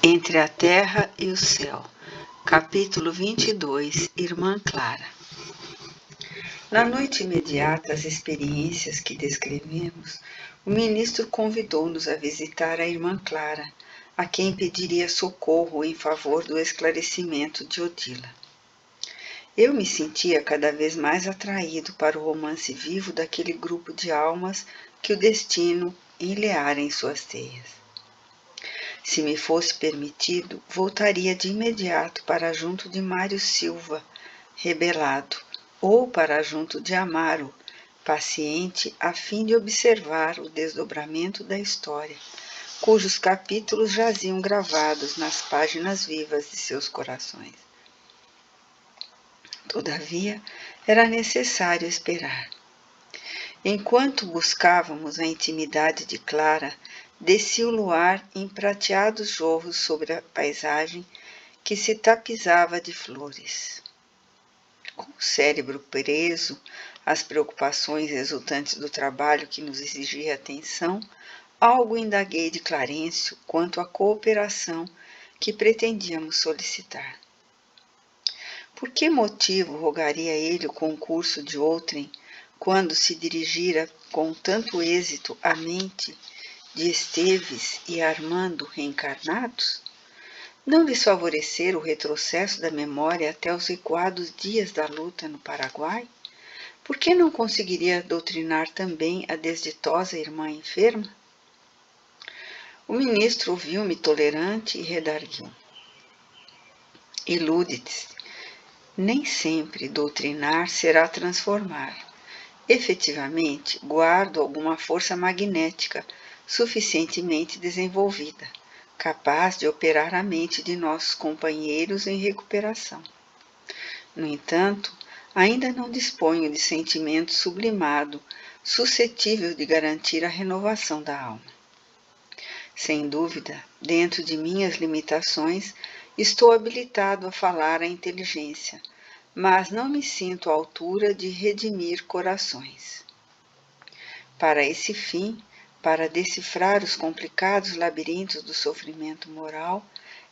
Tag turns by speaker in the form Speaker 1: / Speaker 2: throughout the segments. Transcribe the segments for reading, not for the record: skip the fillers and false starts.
Speaker 1: Entre a terra e o céu. Capítulo 22. Irmã Clara. Na noite imediata às experiências que descrevemos, o ministro convidou-nos a visitar a irmã Clara, a quem pediria socorro em favor do esclarecimento de Odila. Eu me sentia cada vez mais atraído para o romance vivo daquele grupo de almas que o destino enleara em suas teias. Se me fosse permitido, voltaria de imediato para junto de Mário Silva, rebelado, ou para junto de Amaro, paciente, a fim de observar o desdobramento da história, cujos capítulos jaziam gravados nas páginas vivas de seus corações. Todavia, era necessário esperar. Enquanto buscávamos a intimidade de Clara, descia o luar em prateados jorros sobre a paisagem que se tapizava de flores. Com o cérebro preso às preocupações resultantes do trabalho que nos exigia atenção, algo indaguei de Clarencio quanto à cooperação que pretendíamos solicitar. Por que motivo rogaria ele o concurso de outrem, quando se dirigira com tanto êxito à mente de Esteves e Armando reencarnados? Não lhes favorecer o retrocesso da memória até os recuados dias da luta no Paraguai? Por que não conseguiria doutrinar também a desditosa irmã enferma? O ministro ouviu-me tolerante e redarguiu. Ilude-te, nem sempre doutrinar será transformar. Efetivamente, guardo alguma força magnética suficientemente desenvolvida, capaz de operar a mente de nossos companheiros em recuperação. No entanto, ainda não disponho de sentimento sublimado, suscetível de garantir a renovação da alma. Sem dúvida, dentro de minhas limitações, estou habilitado a falar à inteligência, mas não me sinto à altura de redimir corações. Para esse fim, para decifrar os complicados labirintos do sofrimento moral,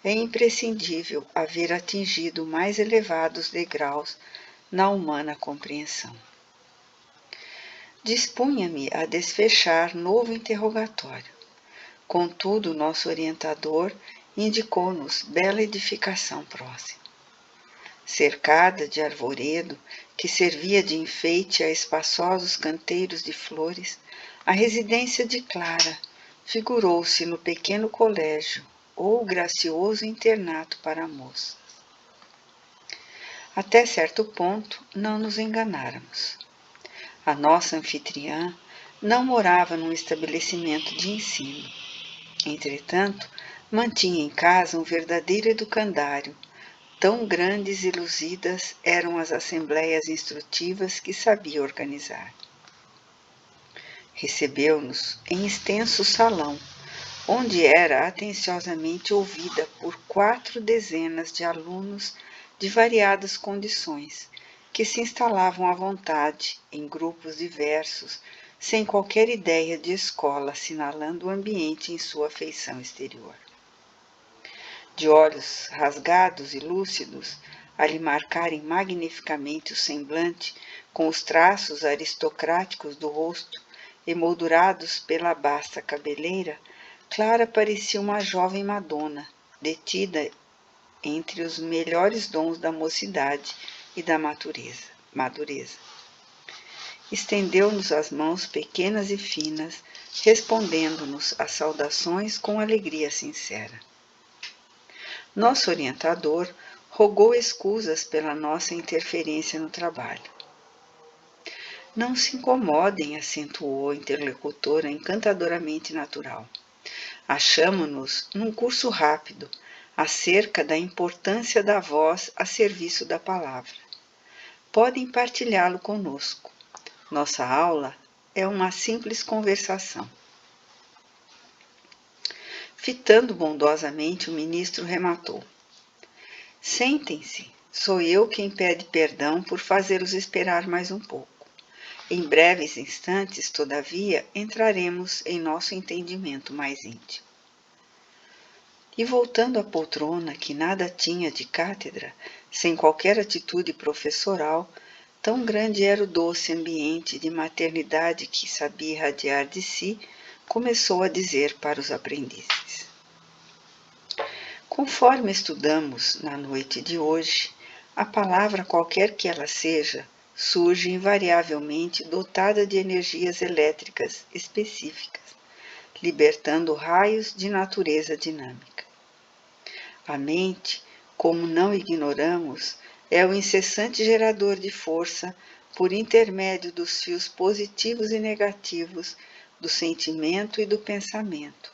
Speaker 1: é imprescindível haver atingido mais elevados degraus na humana compreensão. Dispunha-me a desfechar novo interrogatório. Contudo, nosso orientador indicou-nos bela edificação próxima. Cercada de arvoredo, que servia de enfeite a espaçosos canteiros de flores, a residência de Clara figurou-se no pequeno colégio ou gracioso internato para moças. Até certo ponto, não nos enganáramos. A nossa anfitriã não morava num estabelecimento de ensino. Entretanto, mantinha em casa um verdadeiro educandário. Tão grandes e luzidas eram as assembleias instrutivas que sabia organizar. Recebeu-nos em extenso salão, onde era atenciosamente ouvida por 4 dezenas de alunos de variadas condições, que se instalavam à vontade, em grupos diversos, sem qualquer ideia de escola assinalando o ambiente em sua feição exterior. De olhos rasgados e lúcidos, a lhe marcarem magnificamente o semblante com os traços aristocráticos do rosto, emoldurados pela basta cabeleira, Clara parecia uma jovem Madonna, detida entre os melhores dons da mocidade e da madureza. Estendeu-nos as mãos pequenas e finas, respondendo-nos às saudações com alegria sincera. Nosso orientador rogou escusas pela nossa interferência no trabalho. Não se incomodem, acentuou a interlocutora encantadoramente natural. Achamo-nos num curso rápido, acerca da importância da voz a serviço da palavra. Podem partilhá-lo conosco. Nossa aula é uma simples conversação. Fitando bondosamente, o ministro rematou. Sentem-se, sou eu quem pede perdão por fazê-los esperar mais um pouco. Em breves instantes, todavia, entraremos em nosso entendimento mais íntimo. e voltando à poltrona que nada tinha de cátedra, sem qualquer atitude professoral, tão grande era o doce ambiente de maternidade que sabia irradiar de si, começou a dizer para os aprendizes. Conforme estudamos na noite de hoje, a palavra, qualquer que ela seja, surge invariavelmente dotada de energias elétricas específicas, libertando raios de natureza dinâmica. A mente, como não ignoramos, é o incessante gerador de força por intermédio dos fios positivos e negativos do sentimento e do pensamento,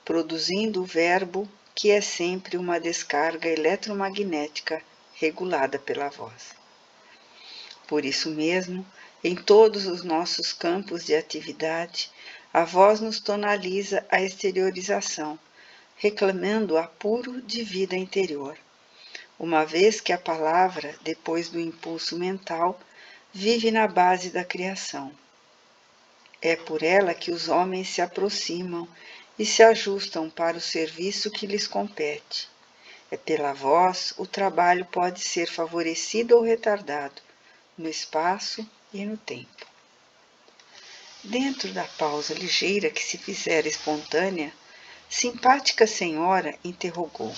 Speaker 1: produzindo o verbo que é sempre uma descarga eletromagnética regulada pela voz. Por isso mesmo, em todos os nossos campos de atividade, a voz nos tonaliza a exteriorização, reclamando apuro de vida interior, uma vez que a palavra, depois do impulso mental, vive na base da criação. É por ela que os homens se aproximam e se ajustam para o serviço que lhes compete. É pela voz o trabalho pode ser favorecido ou retardado, no espaço e no tempo. Dentro da pausa ligeira que se fizera espontânea, simpática senhora interrogou: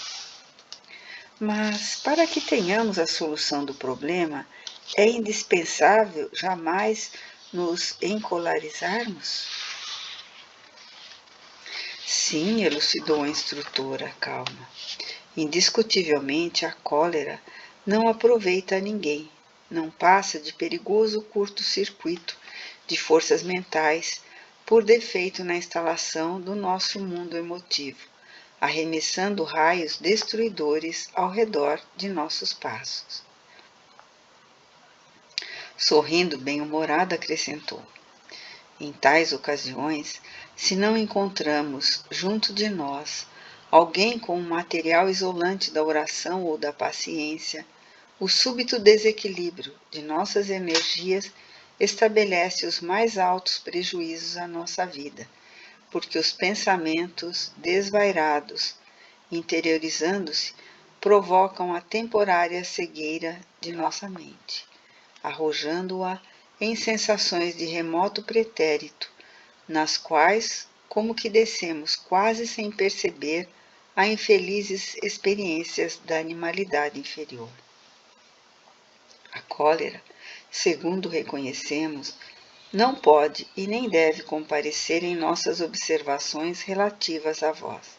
Speaker 1: mas, para que tenhamos a solução do problema, é indispensável jamais nos encolarizarmos? Sim, elucidou a instrutora calma. Indiscutivelmente, a cólera não aproveita a ninguém, não passa de perigoso curto-circuito de forças mentais por defeito na instalação do nosso mundo emotivo, arremessando raios destruidores ao redor de nossos passos. Sorrindo bem-humorada, acrescentou: em tais ocasiões, se não encontramos junto de nós alguém com o material isolante da oração ou da paciência, o súbito desequilíbrio de nossas energias estabelece os mais altos prejuízos à nossa vida, porque os pensamentos desvairados, interiorizando-se, provocam a temporária cegueira de nossa mente, arrojando-a em sensações de remoto pretérito, nas quais, como que descemos quase sem perceber, a infelizes experiências da animalidade inferior. A cólera, segundo reconhecemos, não pode e nem deve comparecer em nossas observações relativas à voz.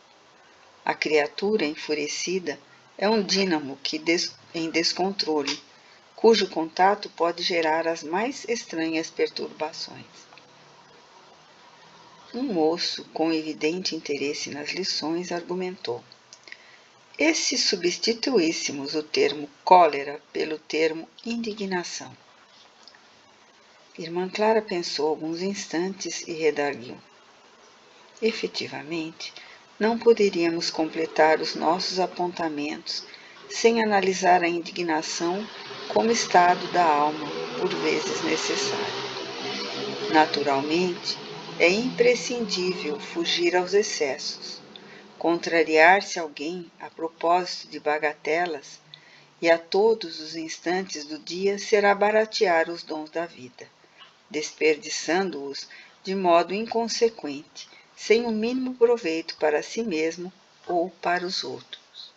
Speaker 1: A criatura enfurecida é um dínamo em descontrole, cujo contato pode gerar as mais estranhas perturbações. Um moço, com evidente interesse nas lições, argumentou: e se substituíssemos o termo cólera pelo termo indignação? Irmã Clara pensou alguns instantes e redarguiu: efetivamente, não poderíamos completar os nossos apontamentos sem analisar a indignação como estado da alma, por vezes necessário. Naturalmente, é imprescindível fugir aos excessos, contrariar-se alguém a propósito de bagatelas, e a todos os instantes do dia será baratear os dons da vida, desperdiçando-os de modo inconsequente, sem o mínimo proveito para si mesmo ou para os outros.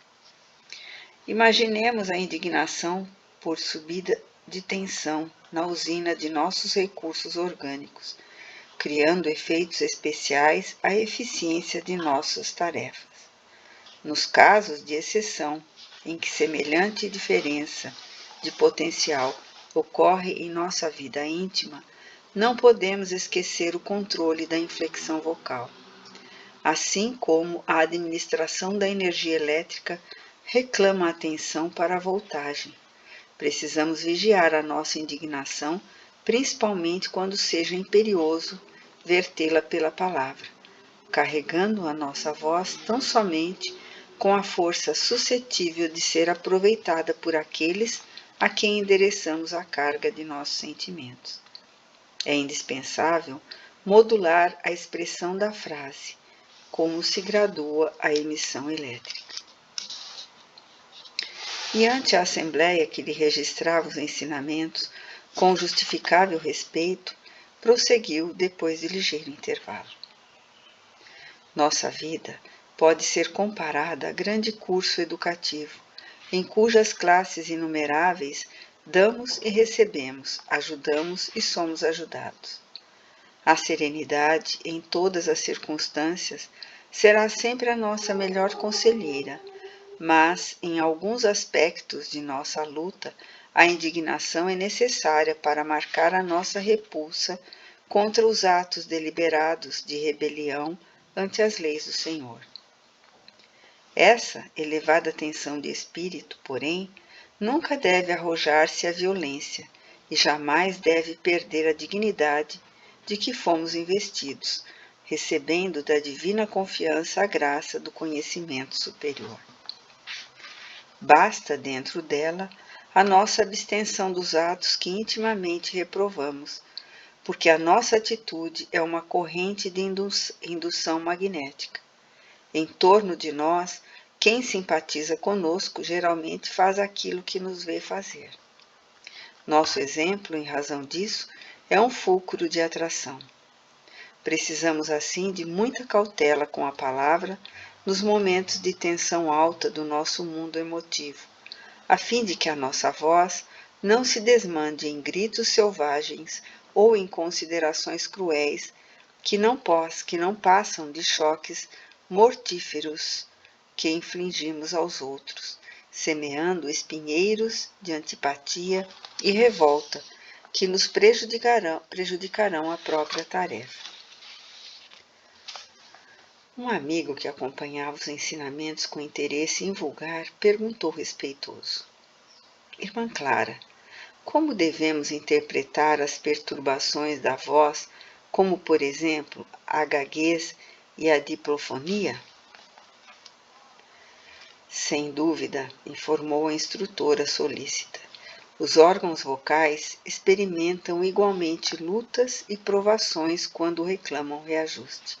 Speaker 1: Imaginemos a indignação por subida de tensão na usina de nossos recursos orgânicos, criando efeitos especiais à eficiência de nossas tarefas. Nos casos de exceção, em que semelhante diferença de potencial ocorre em nossa vida íntima, não podemos esquecer o controle da inflexão vocal. Assim como a administração da energia elétrica reclama atenção para a voltagem, precisamos vigiar a nossa indignação, principalmente quando seja imperioso vertê-la pela palavra, carregando a nossa voz tão somente com a força suscetível de ser aproveitada por aqueles a quem endereçamos a carga de nossos sentimentos. É indispensável modular a expressão da frase, como se gradua a emissão elétrica. E ante a assembleia que lhe registrava os ensinamentos com justificável respeito, prosseguiu depois de ligeiro intervalo. Nossa vida pode ser comparada a grande curso educativo, em cujas classes inumeráveis damos e recebemos, ajudamos e somos ajudados. A serenidade, em todas as circunstâncias, será sempre a nossa melhor conselheira, mas, em alguns aspectos de nossa luta, a indignação é necessária para marcar a nossa repulsa contra os atos deliberados de rebelião ante as leis do Senhor. Essa elevada tensão de espírito, porém, nunca deve arrojar-se à violência e jamais deve perder a dignidade de que fomos investidos, recebendo da divina confiança a graça do conhecimento superior. Basta dentro dela a nossa abstenção dos atos que intimamente reprovamos, porque a nossa atitude é uma corrente de indução magnética. Em torno de nós, quem simpatiza conosco geralmente faz aquilo que nos vê fazer. Nosso exemplo, em razão disso, é um fulcro de atração. Precisamos, assim, de muita cautela com a palavra nos momentos de tensão alta do nosso mundo emotivo, a fim de que a nossa voz não se desmande em gritos selvagens ou em considerações cruéis que não passam de choques mortíferos que infligimos aos outros, semeando espinheiros de antipatia e revolta que nos prejudicarão a própria tarefa. Um amigo que acompanhava os ensinamentos com interesse invulgar perguntou respeitoso: Irmã Clara, como devemos interpretar as perturbações da voz, como, por exemplo, a gaguez e a diplofonia? Sem dúvida, informou a instrutora solícita, os órgãos vocais experimentam igualmente lutas e provações quando reclamam reajuste.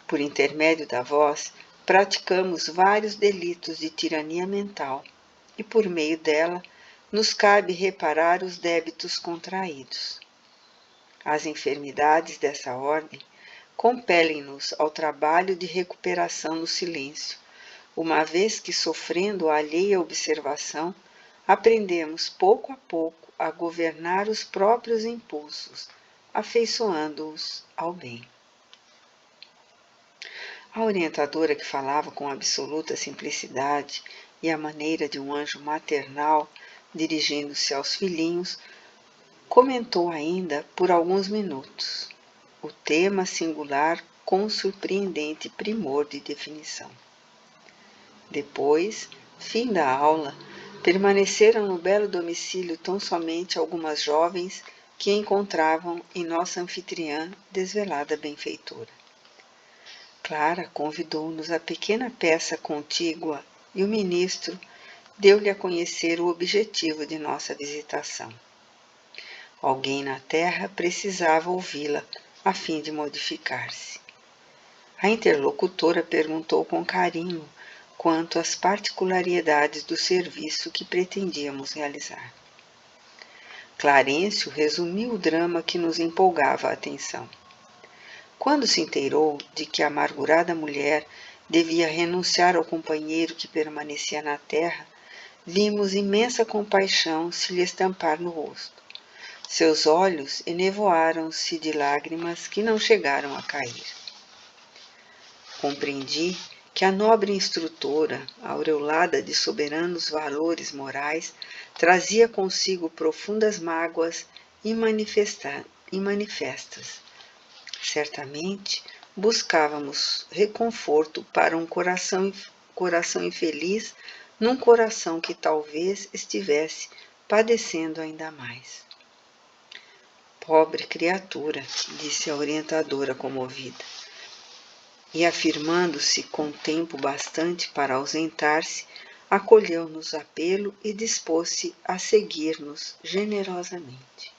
Speaker 1: Por intermédio da voz, praticamos vários delitos de tirania mental e, por meio dela, nos cabe reparar os débitos contraídos. As enfermidades dessa ordem compelem-nos ao trabalho de recuperação no silêncio, uma vez que, sofrendo a alheia observação, aprendemos pouco a pouco a governar os próprios impulsos, afeiçoando-os ao bem. A orientadora, que falava com absoluta simplicidade e a maneira de um anjo maternal dirigindo-se aos filhinhos, comentou ainda por alguns minutos o tema singular com surpreendente primor de definição. Depois, fim da aula, permaneceram no belo domicílio tão somente algumas jovens que encontravam em nossa anfitriã desvelada benfeitora. Clara convidou-nos à pequena peça contígua e o ministro deu-lhe a conhecer o objetivo de nossa visitação. Alguém na terra precisava ouvi-la a fim de modificar-se. A interlocutora perguntou com carinho quanto às particularidades do serviço que pretendíamos realizar. Clarencio resumiu o drama que nos empolgava a atenção. Quando se inteirou de que a amargurada mulher devia renunciar ao companheiro que permanecia na terra, vimos imensa compaixão se lhe estampar no rosto. Seus olhos enevoaram-se de lágrimas que não chegaram a cair. Compreendi que a nobre instrutora, aureolada de soberanos valores morais, trazia consigo profundas mágoas manifestas. Certamente, buscávamos reconforto para um coração infeliz num coração que talvez estivesse padecendo ainda mais. Pobre criatura, disse a orientadora comovida, e afirmando-se com tempo bastante para ausentar-se, acolheu-nos apelo e dispôs-se a seguir-nos generosamente.